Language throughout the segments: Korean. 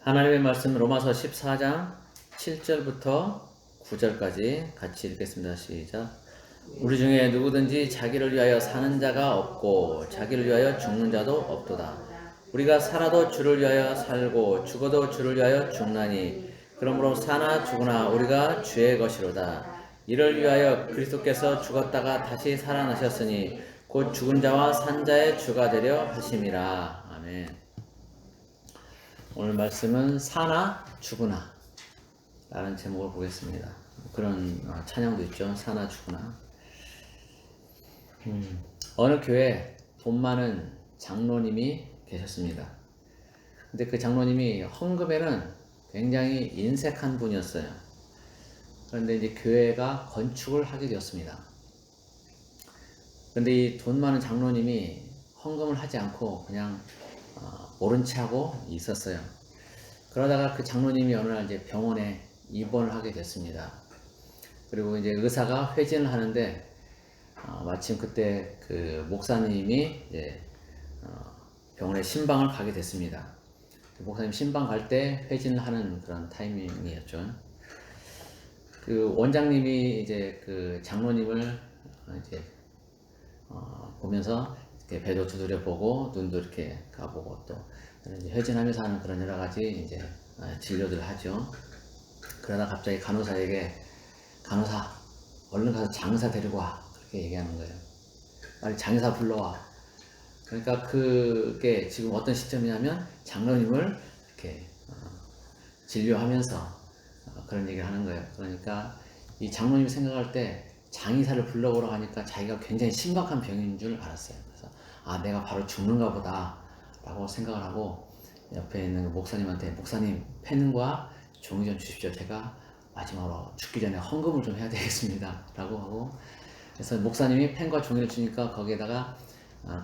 하나님의 말씀 로마서 14장 7절부터 9절까지 같이 읽겠습니다. 시작. 우리 중에 누구든지 자기를 위하여 사는 자가 없고 자기를 위하여 죽는 자도 없도다. 우리가 살아도 주를 위하여 살고 죽어도 주를 위하여 죽나니 그러므로 사나 죽으나 우리가 주의 것이로다. 이를 위하여 그리스도께서 죽었다가 다시 살아나셨으니 곧 죽은 자와 산 자의 주가 되려 하심이라. 아멘. 오늘 말씀은 사나 죽으나 라는 제목을 보겠습니다. 그런 찬양도 있죠. 사나 죽으나. 어느 교회에 돈 많은 장로님이 계셨습니다. 근데 그 장로님이 헌금에는 굉장히 인색한 분이었어요. 그런데 이제 교회가 건축을 하게 되었습니다. 그런데 이 돈 많은 장로님이 헌금을 하지 않고 그냥 모른 채 하고 있었어요. 그러다가 그 장로님이 어느 날 이제 병원에 입원을 하게 됐습니다. 그리고 이제 의사가 회진을 하는데 마침 그때 그 목사님이 이제 병원에 신방을 가게 됐습니다. 목사님 신방 갈 때 회진을 하는 그런 타이밍이었죠. 그 원장님이 이제 그 장로님을 이제 보면서 이렇게 배도 두드려 보고 눈도 이렇게 가보고 또 이제 회진하면서 하는 그런 여러 가지 이제 진료들 하죠. 그러다 갑자기 간호사에게 간호사 얼른 가서 장의사 데리고 와 그렇게 얘기하는 거예요. 빨리 장의사 불러와. 그러니까 그게 지금 어떤 시점이냐면 장로님을 이렇게 진료하면서 그런 얘기를 하는 거예요. 그러니까 이 장로님이 생각할 때 장의사를 불러오라고 하니까 자기가 굉장히 심각한 병인 줄 알았어요. 그래서 내가 바로 죽는가 보다 라고 생각을 하고 옆에 있는 목사님한테 목사님 펜과 종이 좀 주십시오. 제가 마지막으로 죽기 전에 헌금을 좀 해야 되겠습니다 라고 하고, 그래서 목사님이 펜과 종이를 주니까 거기에다가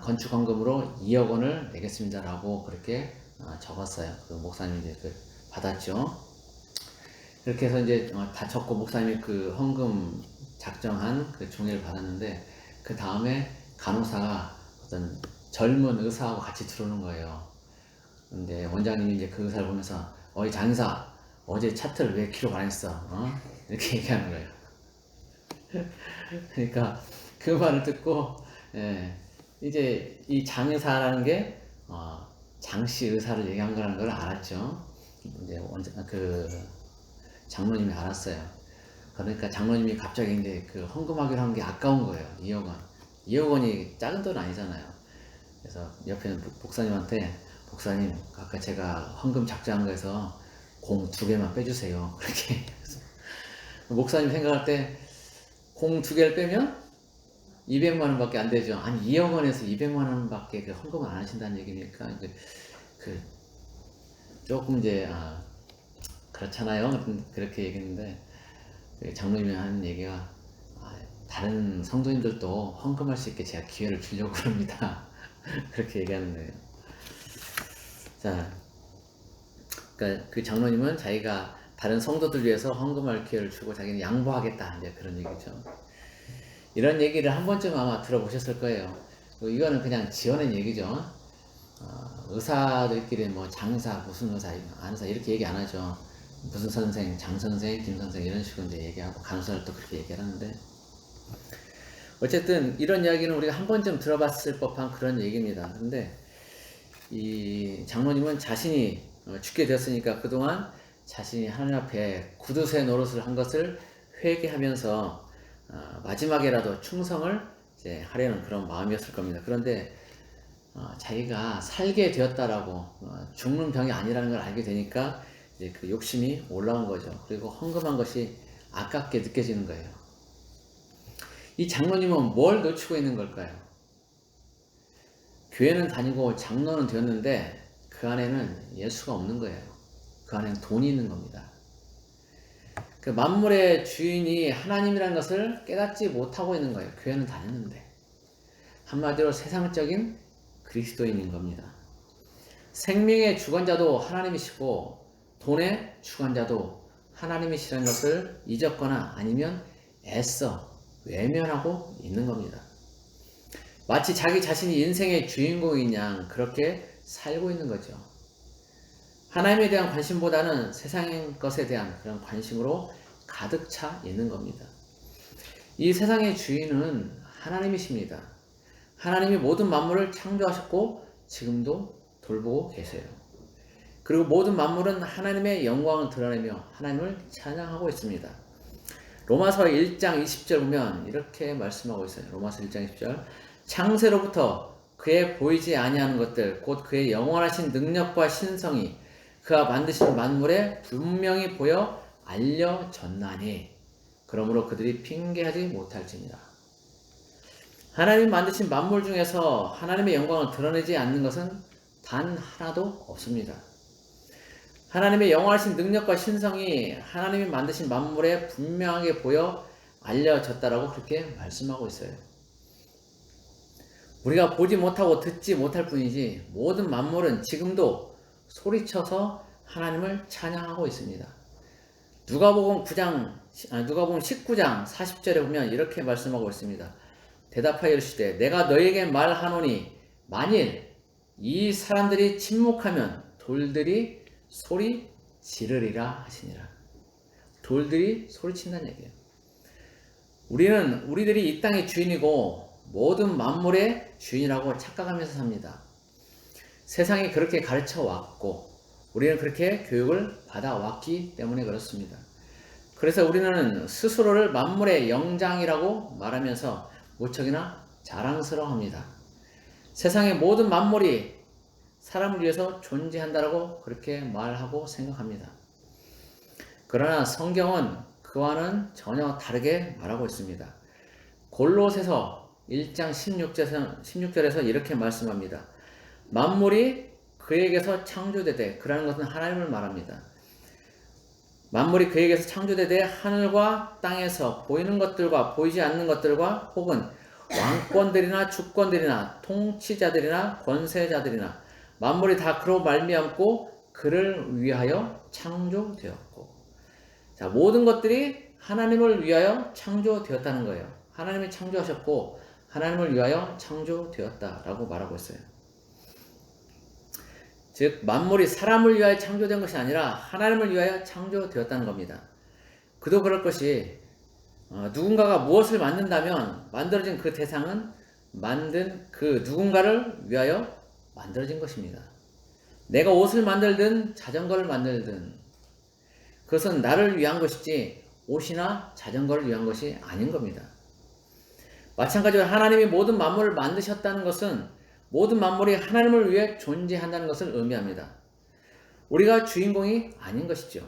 건축 헌금으로 2억 원을 내겠습니다 라고 그렇게 적었어요. 그 목사님이 이제 받았죠. 이렇게 해서 이제 다 적고 목사님이 그 헌금 작정한 그 종이를 받았는데, 그 다음에 간호사가 어떤 젊은 의사하고 같이 들어오는 거예요. 근데 원장님이 이제 그 의사를 보면서 어이 장의사 어제 차트를 왜 기록 안 했어? 이렇게 얘기하는 거예요. 그러니까 그 말을 듣고 이제 이 장의사라는 게 장씨 의사를 얘기한 거라는 걸 알았죠. 이제 그 장로님이 알았어요. 그러니까 장로님이 갑자기 이제 그 헌금하기로 한 게 아까운 거예요. 2억 원. 2억 원이 작은 돈 아니잖아요. 그래서 옆에 있는 목사님한테 목사님 아까 제가 헌금 작정한 거에서 공 2개만 빼주세요. 그렇게 목사님 생각할 때 공 2개를 빼면 200만 원밖에 안 되죠. 아니 2억 원에서 200만 원밖에 그 헌금을 안 하신다는 얘기니까 그 조금 이제 그렇잖아요. 그렇게 얘기했는데 장로님이 하는 얘기가 다른 성도님들도 헌금할 수 있게 제가 기회를 주려고 합니다. 그렇게 얘기하는 거예요. 자, 그러니까 그 장로님은 자기가 다른 성도들 위해서 헌금할 기회를 주고 자기는 양보하겠다 이제 그런 얘기죠. 이런 얘기를 한 번쯤 아마 들어보셨을 거예요. 이거는 그냥 지어낸 얘기죠. 의사들끼리 뭐 장사 무슨 의사 안 의사 이렇게 얘기 안 하죠. 무슨 선생, 장 선생, 김 선생 이런 식으로 이제 얘기하고 간호사를 또 그렇게 얘기를 하는데, 어쨌든 이런 이야기는 우리가 한 번쯤 들어봤을 법한 그런 얘기입니다. 근데 이 장로님은 자신이 죽게 되었으니까 그동안 자신이 하나님 앞에 구두쇠 노릇을 한 것을 회개하면서 마지막에라도 충성을 이제 하려는 그런 마음이었을 겁니다. 그런데 자기가 살게 되었다라고 죽는 병이 아니라는 걸 알게 되니까 이제 그 욕심이 올라온 거죠. 그리고 헌금한 것이 아깝게 느껴지는 거예요. 이 장로님은 뭘 놓치고 있는 걸까요? 교회는 다니고 장로는 되었는데 그 안에는 예수가 없는 거예요. 그 안에는 돈이 있는 겁니다. 그 만물의 주인이 하나님이라는 것을 깨닫지 못하고 있는 거예요. 교회는 다녔는데. 한마디로 세상적인 그리스도인인 겁니다. 생명의 주관자도 하나님이시고 돈의 주관자도 하나님이시라는 것을 잊었거나 아니면 애써 외면하고 있는 겁니다. 마치 자기 자신이 인생의 주인공인 양 그렇게 살고 있는 거죠. 하나님에 대한 관심보다는 세상의 것에 대한 그런 관심으로 가득 차 있는 겁니다. 이 세상의 주인은 하나님이십니다. 하나님이 모든 만물을 창조하셨고 지금도 돌보고 계세요. 그리고 모든 만물은 하나님의 영광을 드러내며 하나님을 찬양하고 있습니다. 로마서 1장 20절 보면 이렇게 말씀하고 있어요. 로마서 1장 20절. 창세로부터 그의 보이지 아니하는 것들 곧 그의 영원하신 능력과 신성이 그가 만드신 만물에 분명히 보여 알려졌나니 그러므로 그들이 핑계하지 못할지니라. 하나님 만드신 만물 중에서 하나님의 영광을 드러내지 않는 것은 단 하나도 없습니다. 하나님의 영원하신 능력과 신성이 하나님이 만드신 만물에 분명하게 보여 알려졌다라고 그렇게 말씀하고 있어요. 우리가 보지 못하고 듣지 못할 뿐이지 모든 만물은 지금도 소리쳐서 하나님을 찬양하고 있습니다. 누가복음 19장 40절에 보면 이렇게 말씀하고 있습니다. 대답하여 이르시되 내가 너에게 말하노니 만일 이 사람들이 침묵하면 돌들이 소리 지르리라 하시니라. 돌들이 소리친다는 얘기예요. 우리들이 이 땅의 주인이고 모든 만물의 주인이라고 착각하면서 삽니다. 세상이 그렇게 가르쳐 왔고 우리는 그렇게 교육을 받아왔기 때문에 그렇습니다. 그래서 우리는 스스로를 만물의 영장이라고 말하면서 무척이나 자랑스러워합니다. 세상의 모든 만물이 사람을 위해서 존재한다라고 그렇게 말하고 생각합니다. 그러나 성경은 그와는 전혀 다르게 말하고 있습니다. 골로새서 1장 16절에서 이렇게 말씀합니다. 만물이 그에게서 창조되되, 그라는 것은 하나님을 말합니다. 만물이 그에게서 창조되되 하늘과 땅에서 보이는 것들과 보이지 않는 것들과 혹은 왕권들이나 주권들이나 통치자들이나 권세자들이나 만물이 다 그로 말미암고 그를 위하여 창조되었고. 자, 모든 것들이 하나님을 위하여 창조되었다는 거예요. 하나님이 창조하셨고 하나님을 위하여 창조되었다라고 말하고 있어요. 즉 만물이 사람을 위하여 창조된 것이 아니라 하나님을 위하여 창조되었다는 겁니다. 그도 그럴 것이 누군가가 무엇을 만든다면 만들어진 그 대상은 만든 그 누군가를 위하여 만들어진 것입니다. 내가 옷을 만들든 자전거를 만들든 그것은 나를 위한 것이지 옷이나 자전거를 위한 것이 아닌 겁니다. 마찬가지로 하나님이 모든 만물을 만드셨다는 것은 모든 만물이 하나님을 위해 존재한다는 것을 의미합니다. 우리가 주인공이 아닌 것이죠.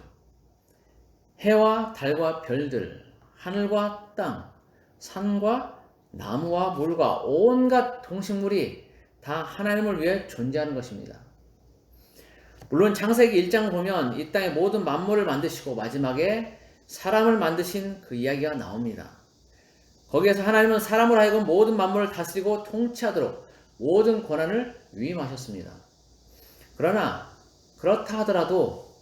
해와 달과 별들, 하늘과 땅, 산과 나무와 물과 온갖 동식물이 다 하나님을 위해 존재하는 것입니다. 물론 창세기 1장을 보면 이 땅의 모든 만물을 만드시고 마지막에 사람을 만드신 그 이야기가 나옵니다. 거기에서 하나님은 사람을 하여금 모든 만물을 다스리고 통치하도록 모든 권한을 위임하셨습니다. 그러나 그렇다 하더라도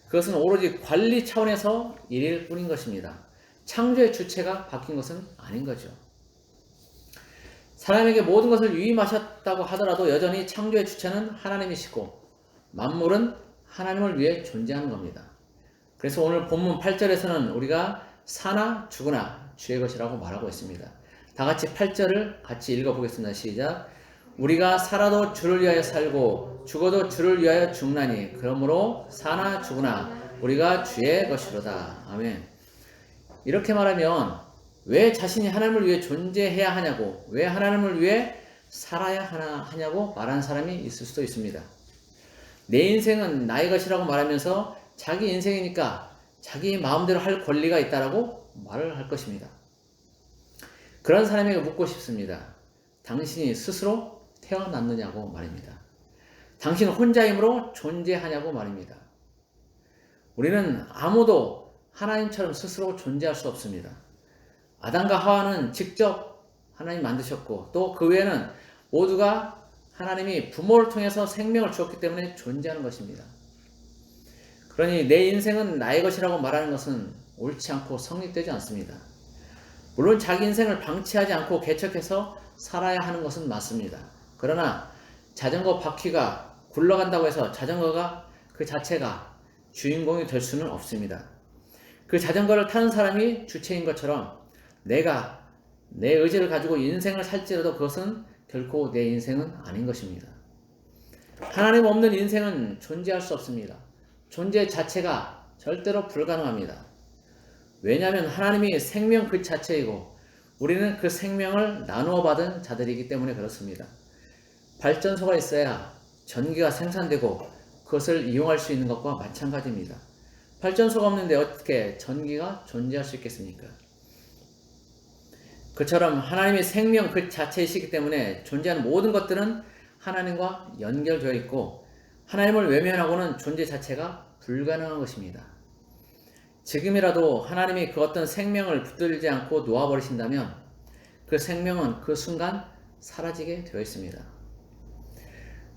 그것은 오로지 관리 차원에서 일일 뿐인 것입니다. 창조의 주체가 바뀐 것은 아닌 거죠. 사람에게 모든 것을 위임하셨다고 하더라도 여전히 창조의 주체는 하나님이시고 만물은 하나님을 위해 존재하는 겁니다. 그래서 오늘 본문 8절에서는 우리가 사나 죽으나 주의 것이라고 말하고 있습니다. 다 같이 8절을 같이 읽어보겠습니다. 시작. 우리가 살아도 주를 위하여 살고 죽어도 주를 위하여 죽나니 그러므로 사나 죽으나 우리가 주의 것이로다. 아멘. 이렇게 말하면 왜 자신이 하나님을 위해 존재해야 하냐고, 왜 하나님을 위해 살아야 하냐고 말하는 사람이 있을 수도 있습니다. 내 인생은 나의 것이라고 말하면서 자기 인생이니까 자기 마음대로 할 권리가 있다라고 말을 할 것입니다. 그런 사람에게 묻고 싶습니다. 당신이 스스로 태어났느냐고 말입니다. 당신은 혼자임으로 존재하냐고 말입니다. 우리는 아무도 하나님처럼 스스로 존재할 수 없습니다. 아담과 하와는 직접 하나님 만드셨고 또 그 외에는 모두가 하나님이 부모를 통해서 생명을 주었기 때문에 존재하는 것입니다. 그러니 내 인생은 나의 것이라고 말하는 것은 옳지 않고 성립되지 않습니다. 물론 자기 인생을 방치하지 않고 개척해서 살아야 하는 것은 맞습니다. 그러나 자전거 바퀴가 굴러간다고 해서 자전거가 그 자체가 주인공이 될 수는 없습니다. 그 자전거를 타는 사람이 주체인 것처럼 내가 내 의지를 가지고 인생을 살지라도 그것은 결코 내 인생은 아닌 것입니다. 하나님 없는 인생은 존재할 수 없습니다. 존재 자체가 절대로 불가능합니다. 왜냐하면 하나님이 생명 그 자체이고 우리는 그 생명을 나누어 받은 자들이기 때문에 그렇습니다. 발전소가 있어야 전기가 생산되고 그것을 이용할 수 있는 것과 마찬가지입니다. 발전소가 없는데 어떻게 전기가 존재할 수 있겠습니까? 그처럼 하나님이 생명 그 자체이시기 때문에 존재하는 모든 것들은 하나님과 연결되어 있고 하나님을 외면하고는 존재 자체가 불가능한 것입니다. 지금이라도 하나님이 그 어떤 생명을 붙들지 않고 놓아버리신다면 그 생명은 그 순간 사라지게 되어 있습니다.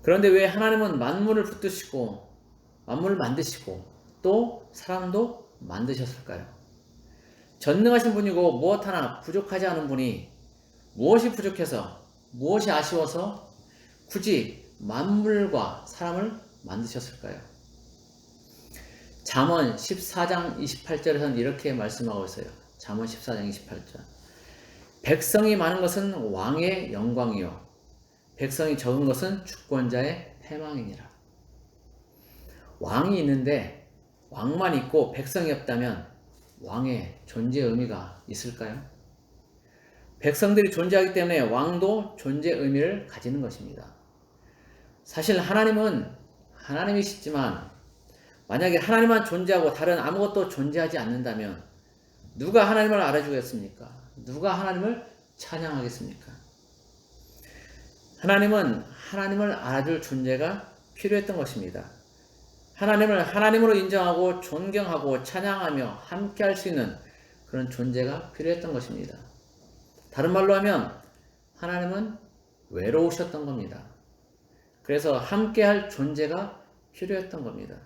그런데 왜 하나님은 만물을 붙드시고 만물을 만드시고 또 사람도 만드셨을까요? 전능하신 분이고 무엇 하나 부족하지 않은 분이 무엇이 부족해서 무엇이 아쉬워서 굳이 만물과 사람을 만드셨을까요? 잠언 14장 28절에서는 이렇게 말씀하고 있어요. 잠언 14장 28절. 백성이 많은 것은 왕의 영광이요 백성이 적은 것은 주권자의 패망이니라. 왕이 있는데 왕만 있고 백성이 없다면 왕의 존재 의미가 있을까요? 백성들이 존재하기 때문에 왕도 존재 의미를 가지는 것입니다. 사실 하나님은 하나님이시지만 만약에 하나님만 존재하고 다른 아무것도 존재하지 않는다면 누가 하나님을 알아주겠습니까? 누가 하나님을 찬양하겠습니까? 하나님은 하나님을 알아줄 존재가 필요했던 것입니다. 하나님을 하나님으로 인정하고 존경하고 찬양하며 함께 할 수 있는 그런 존재가 필요했던 것입니다. 다른 말로 하면 하나님은 외로우셨던 겁니다. 그래서 함께 할 존재가 필요했던 겁니다.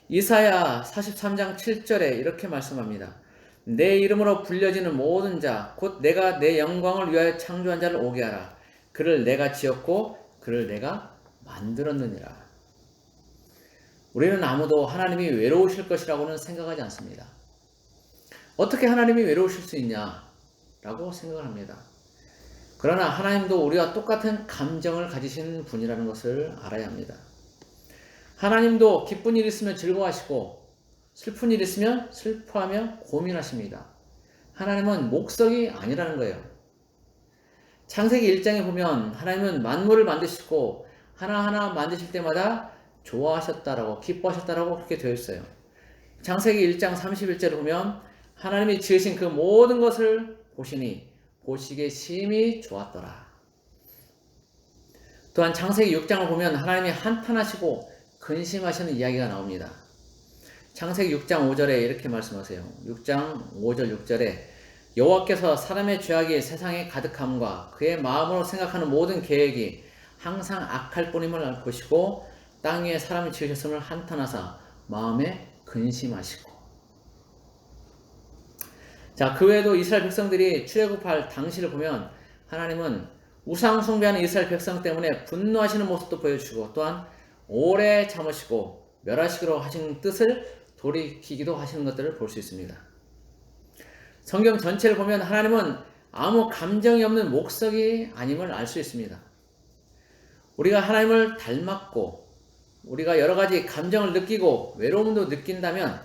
이사야 43장 7절에 이렇게 말씀합니다. 내 이름으로 불려지는 모든 자, 곧 내가 내 영광을 위하여 창조한 자를 오게 하라. 그를 내가 지었고 그를 내가 만들었느니라. 우리는 아무도 하나님이 외로우실 것이라고는 생각하지 않습니다. 어떻게 하나님이 외로우실 수 있냐라고 생각을 합니다. 그러나 하나님도 우리와 똑같은 감정을 가지신 분이라는 것을 알아야 합니다. 하나님도 기쁜 일 있으면 즐거워하시고 슬픈 일 있으면 슬퍼하며 고민하십니다. 하나님은 목석이 아니라는 거예요. 창세기 1장에 보면 하나님은 만물을 만드시고 하나하나 만드실 때마다 좋아하셨다라고 기뻐하셨다라고 그렇게 되어 있어요. 창세기 1장 31절을 보면 하나님이 지으신 그 모든 것을 보시니 보시기에 심히 좋았더라. 또한 창세기 6장을 보면 하나님이 한탄하시고 근심하시는 이야기가 나옵니다. 창세기 6장 5절에 이렇게 말씀하세요. 6장 5절 6절에 여호와께서 사람의 죄악이 세상에 가득함과 그의 마음으로 생각하는 모든 계획이 항상 악할 뿐임을 보시고 땅 위에 사람을 지으셨음을 한탄하사 마음에 근심하시고. 자, 그 외에도 이스라엘 백성들이 출애굽할 당시를 보면 하나님은 우상 숭배하는 이스라엘 백성 때문에 분노하시는 모습도 보여주시고 또한 오래 참으시고 멸하시기로 하신 뜻을 돌이키기도 하시는 것들을 볼 수 있습니다. 성경 전체를 보면 하나님은 아무 감정이 없는 목석이 아님을 알 수 있습니다. 우리가 하나님을 닮았고 우리가 여러 가지 감정을 느끼고 외로움도 느낀다면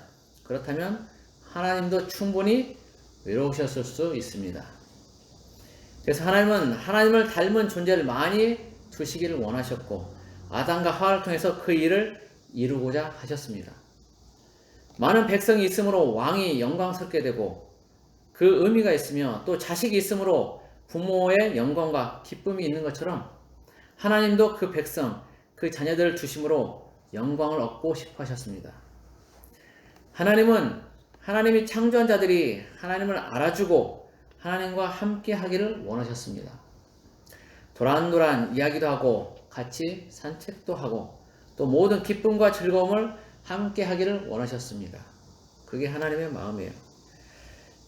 그렇다면 하나님도 충분히 외로우셨을 수 있습니다. 그래서 하나님은 하나님을 닮은 존재를 많이 두시기를 원하셨고 아담과 하와를 통해서 그 일을 이루고자 하셨습니다. 많은 백성이 있으므로 왕이 영광스럽게 되고 그 의미가 있으며 또 자식이 있으므로 부모의 영광과 기쁨이 있는 것처럼 하나님도 그 백성, 그 자녀들을 두심으로 영광을 얻고 싶어 하셨습니다. 하나님은 하나님이 창조한 자들이 하나님을 알아주고 하나님과 함께 하기를 원하셨습니다. 도란도란 이야기도 하고 같이 산책도 하고 또 모든 기쁨과 즐거움을 함께 하기를 원하셨습니다. 그게 하나님의 마음이에요.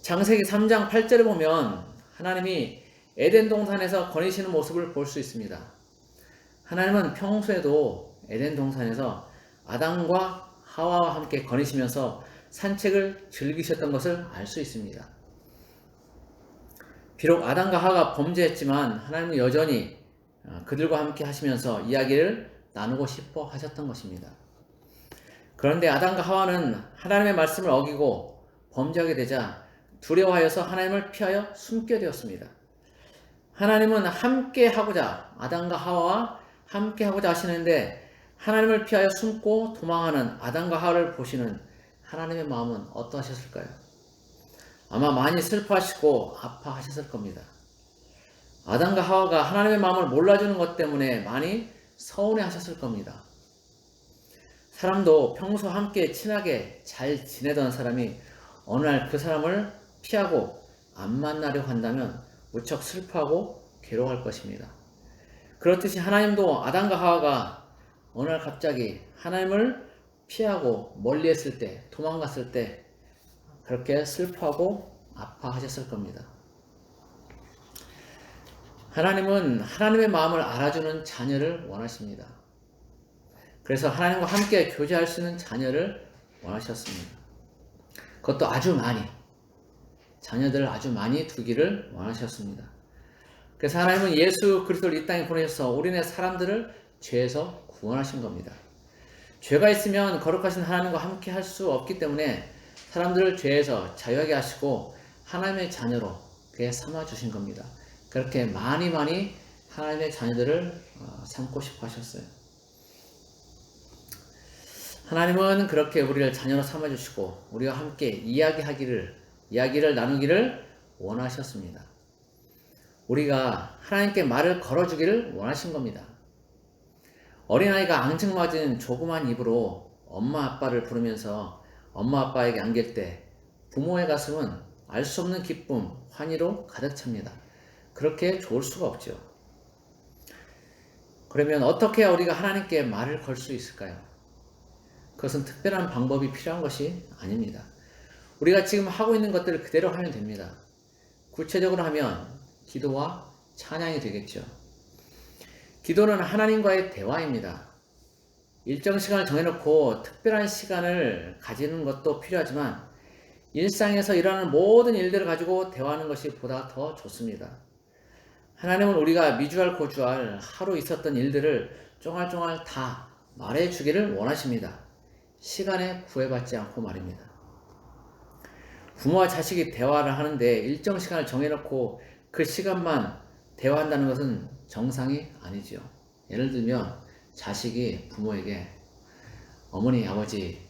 창세기 3장 8절에 보면 하나님이 에덴 동산에서 거니시는 모습을 볼 수 있습니다. 하나님은 평소에도 에덴 동산에서 아담과 하와와 함께 거니시면서 산책을 즐기셨던 것을 알 수 있습니다. 비록 아담과 하와가 범죄했지만 하나님은 여전히 그들과 함께 하시면서 이야기를 나누고 싶어 하셨던 것입니다. 그런데 아담과 하와는 하나님의 말씀을 어기고 범죄하게 되자 두려워하여서 하나님을 피하여 숨게 되었습니다. 하나님은 함께 하고자, 아담과 하와와 함께 하고자 하시는데 하나님을 피하여 숨고 도망하는 아담과 하와를 보시는 하나님의 마음은 어떠하셨을까요? 아마 많이 슬퍼하시고 아파하셨을 겁니다. 아담과 하와가 하나님의 마음을 몰라주는 것 때문에 많이 서운해하셨을 겁니다. 사람도 평소 함께 친하게 잘 지내던 사람이 어느 날 그 사람을 피하고 안 만나려 한다면 무척 슬퍼하고 괴로워할 것입니다. 그렇듯이 하나님도 아담과 하와가 어느 날 갑자기 하나님을 피하고 멀리했을 때, 도망갔을 때 그렇게 슬퍼하고 아파하셨을 겁니다. 하나님은 하나님의 마음을 알아주는 자녀를 원하십니다. 그래서 하나님과 함께 교제할 수 있는 자녀를 원하셨습니다. 그것도 아주 많이, 자녀들을 아주 많이 두기를 원하셨습니다. 그래서 하나님은 예수 그리스도를 이 땅에 보내셔서 우리네 사람들을 죄에서 구원하신 겁니다. 죄가 있으면 거룩하신 하나님과 함께 할 수 없기 때문에 사람들을 죄에서 자유하게 하시고 하나님의 자녀로 그렇게 삼아주신 겁니다. 그렇게 많이 하나님의 자녀들을 삼고 싶어 하셨어요. 하나님은 그렇게 우리를 자녀로 삼아주시고 우리와 함께 이야기를 나누기를 원하셨습니다. 우리가 하나님께 말을 걸어주기를 원하신 겁니다. 어린아이가 앙증맞은 조그만 입으로 엄마 아빠를 부르면서 엄마 아빠에게 안길 때 부모의 가슴은 알 수 없는 기쁨, 환희로 가득 찹니다. 그렇게 좋을 수가 없죠. 그러면 어떻게 해야 우리가 하나님께 말을 걸 수 있을까요? 그것은 특별한 방법이 필요한 것이 아닙니다. 우리가 지금 하고 있는 것들을 그대로 하면 됩니다. 구체적으로 하면 기도와 찬양이 되겠죠. 기도는 하나님과의 대화입니다. 일정 시간을 정해놓고 특별한 시간을 가지는 것도 필요하지만 일상에서 일어나는 모든 일들을 가지고 대화하는 것이 보다 더 좋습니다. 하나님은 우리가 미주알 고주알 하루 있었던 일들을 쫑알쫑알 다 말해주기를 원하십니다. 시간에 구애받지 않고 말입니다. 부모와 자식이 대화를 하는데 일정 시간을 정해놓고 그 시간만 대화한다는 것은 정상이 아니죠. 예를 들면 자식이 부모에게 어머니 아버지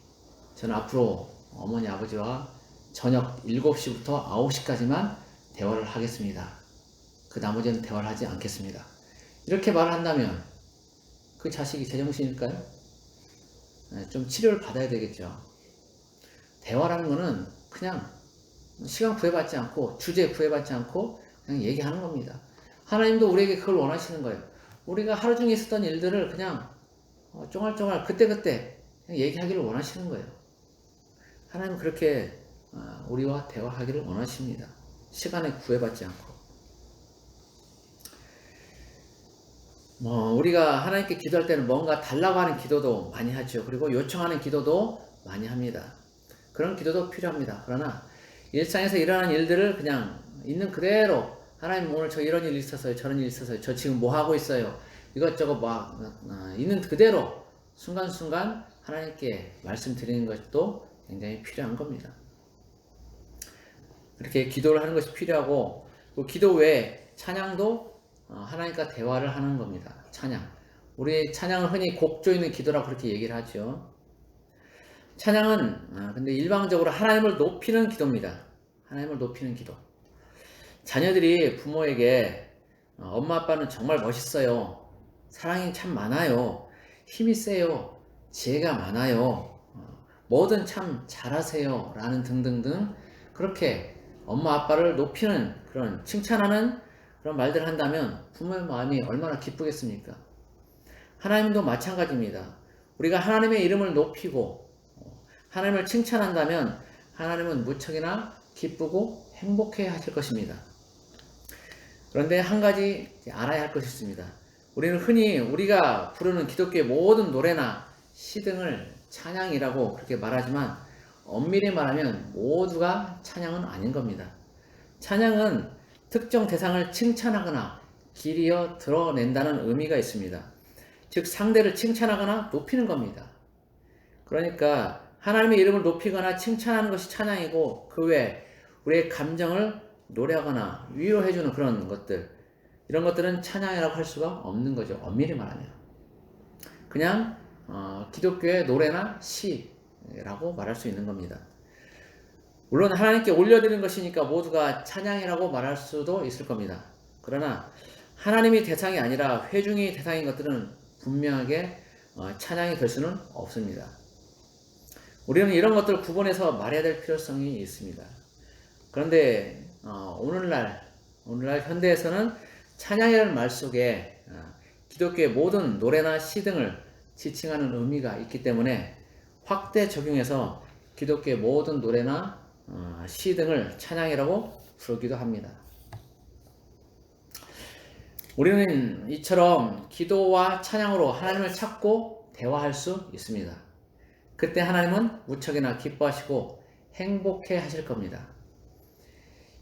저는 앞으로 어머니 아버지와 저녁 7시부터 9시까지만 대화를 하겠습니다. 그 나머지는 대화를 하지 않겠습니다. 이렇게 말을 한다면 그 자식이 제정신일까요? 좀 치료를 받아야 되겠죠. 대화라는 거는 그냥 시간 구애받지 않고 주제 구애받지 않고 그냥 얘기하는 겁니다. 하나님도 우리에게 그걸 원하시는 거예요. 우리가 하루 종일 있었던 일들을 그냥 쫑알쫑알 그때그때 그냥 얘기하기를 원하시는 거예요. 하나님은 그렇게 우리와 대화하기를 원하십니다. 시간에 구애받지 않고. 우리가 하나님께 기도할 때는 뭔가 달라고 하는 기도도 많이 하죠. 그리고 요청하는 기도도 많이 합니다. 그런 기도도 필요합니다. 그러나 일상에서 일어나는 일들을 그냥 있는 그대로 하나님 오늘 저 이런 일이 있었어요. 저런 일이 있었어요. 저 지금 뭐 하고 있어요. 이것저것 막 있는 그대로 순간순간 하나님께 말씀드리는 것도 굉장히 필요한 겁니다. 이렇게 기도를 하는 것이 필요하고 또 기도 외에 찬양도 하나님과 대화를 하는 겁니다. 찬양. 우리 찬양을 흔히 곡조 있는 기도라고 그렇게 얘기를 하죠. 찬양은 근데 일방적으로 하나님을 높이는 기도입니다. 하나님을 높이는 기도. 자녀들이 부모에게 엄마 아빠는 정말 멋있어요. 사랑이 참 많아요. 힘이 세요. 지혜가 많아요. 뭐든 참 잘하세요. 라는 등등등 그렇게 엄마 아빠를 높이는 그런 칭찬하는 그런 말들을 한다면 부모의 마음이 얼마나 기쁘겠습니까? 하나님도 마찬가지입니다. 우리가 하나님의 이름을 높이고 하나님을 칭찬한다면 하나님은 무척이나 기쁘고 행복해 하실 것입니다. 그런데 한 가지 알아야 할 것이 있습니다. 우리는 흔히 우리가 부르는 기독교의 모든 노래나 시등을 찬양이라고 그렇게 말하지만 엄밀히 말하면 모두가 찬양은 아닌 겁니다. 찬양은 특정 대상을 칭찬하거나 길이어 드러낸다는 의미가 있습니다. 즉 상대를 칭찬하거나 높이는 겁니다. 그러니까 하나님의 이름을 높이거나 칭찬하는 것이 찬양이고 그 외에 우리의 감정을 노래하거나 위로해주는 그런 것들, 이런 것들은 찬양이라고 할 수가 없는 거죠. 엄밀히 말하면 그냥 기독교의 노래나 시라고 말할 수 있는 겁니다. 물론 하나님께 올려드리는 것이니까 모두가 찬양이라고 말할 수도 있을 겁니다. 그러나 하나님이 대상이 아니라 회중이 대상인 것들은 분명하게 찬양이 될 수는 없습니다. 우리는 이런 것들을 구분해서 말해야 될 필요성이 있습니다. 그런데 오늘날 현대에서는 찬양이라는 말 속에 기독교의 모든 노래나 시 등을 지칭하는 의미가 있기 때문에 확대 적용해서 기독교의 모든 노래나 시 등을 찬양이라고 부르기도 합니다. 우리는 이처럼 기도와 찬양으로 하나님을 찾고 대화할 수 있습니다. 그때 하나님은 무척이나 기뻐하시고 행복해 하실 겁니다.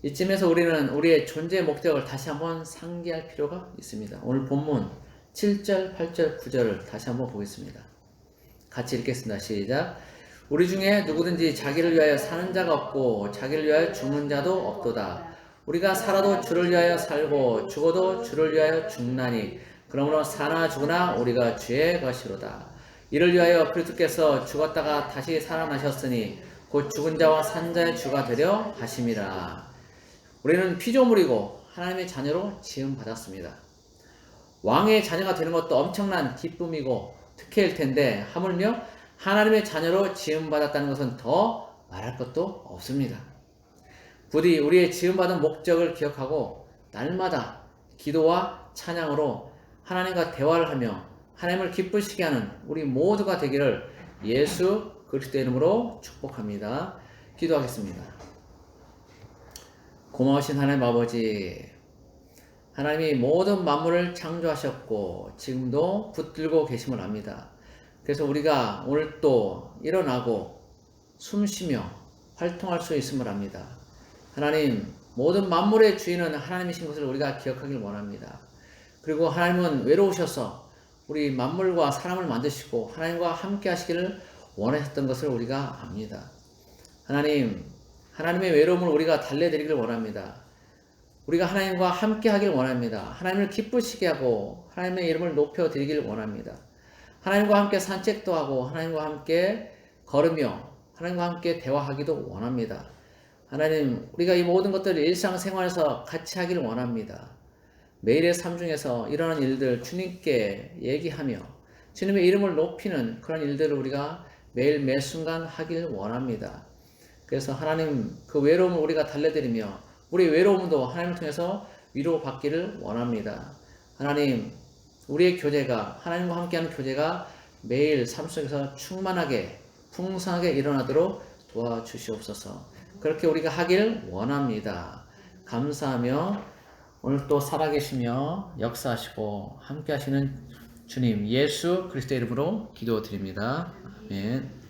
이쯤에서 우리는 우리의 존재의 목적을 다시 한번 상기할 필요가 있습니다. 오늘 본문 7절, 8절, 9절을 다시 한번 보겠습니다. 같이 읽겠습니다. 시작. 우리 중에 누구든지 자기를 위하여 사는 자가 없고 자기를 위하여 죽는 자도 없도다. 우리가 살아도 주를 위하여 살고 죽어도 주를 위하여 죽나니 그러므로 사나 죽으나 우리가 주의 것이로다. 이를 위하여 그리스도께서 죽었다가 다시 살아나셨으니 곧 죽은 자와 산 자의 주가 되려 하심이라. 우리는 피조물이고 하나님의 자녀로 지음받았습니다. 왕의 자녀가 되는 것도 엄청난 기쁨이고 특혜일 텐데 하물며 하나님의 자녀로 지음받았다는 것은 더 말할 것도 없습니다. 부디 우리의 지음받은 목적을 기억하고 날마다 기도와 찬양으로 하나님과 대화를 하며 하나님을 기쁘시게 하는 우리 모두가 되기를 예수 그리스도의 이름으로 축복합니다. 기도하겠습니다. 고마우신 하나님 아버지, 하나님이 모든 만물을 창조하셨고 지금도 붙들고 계심을 압니다. 그래서 우리가 오늘 또 일어나고 숨쉬며 활동할 수 있음을 압니다. 하나님, 모든 만물의 주인은 하나님이신 것을 우리가 기억하길 원합니다. 그리고 하나님은 외로우셔서 우리 만물과 사람을 만드시고 하나님과 함께 하시기를 원하셨던 것을 우리가 압니다. 하나님, 하나님의 외로움을 우리가 달래드리길 원합니다. 우리가 하나님과 함께 하길 원합니다. 하나님을 기쁘시게 하고 하나님의 이름을 높여드리길 원합니다. 하나님과 함께 산책도 하고 하나님과 함께 걸으며 하나님과 함께 대화하기도 원합니다. 하나님, 우리가 이 모든 것들을 일상생활에서 같이 하길 원합니다. 매일의 삶 중에서 일어나는 일들 주님께 얘기하며 주님의 이름을 높이는 그런 일들을 우리가 매일 매 순간 하길 원합니다. 그래서 하나님, 그 외로움을 우리가 달래드리며 우리 외로움도 하나님을 통해서 위로받기를 원합니다. 하나님, 우리의 교제가, 하나님과 함께하는 교제가 매일 삶 속에서 충만하게 풍성하게 일어나도록 도와주시옵소서. 그렇게 우리가 하길 원합니다. 감사하며 오늘 또 살아계시며 역사하시고 함께 하시는 주님 예수 그리스도의 이름으로 기도드립니다. 아멘.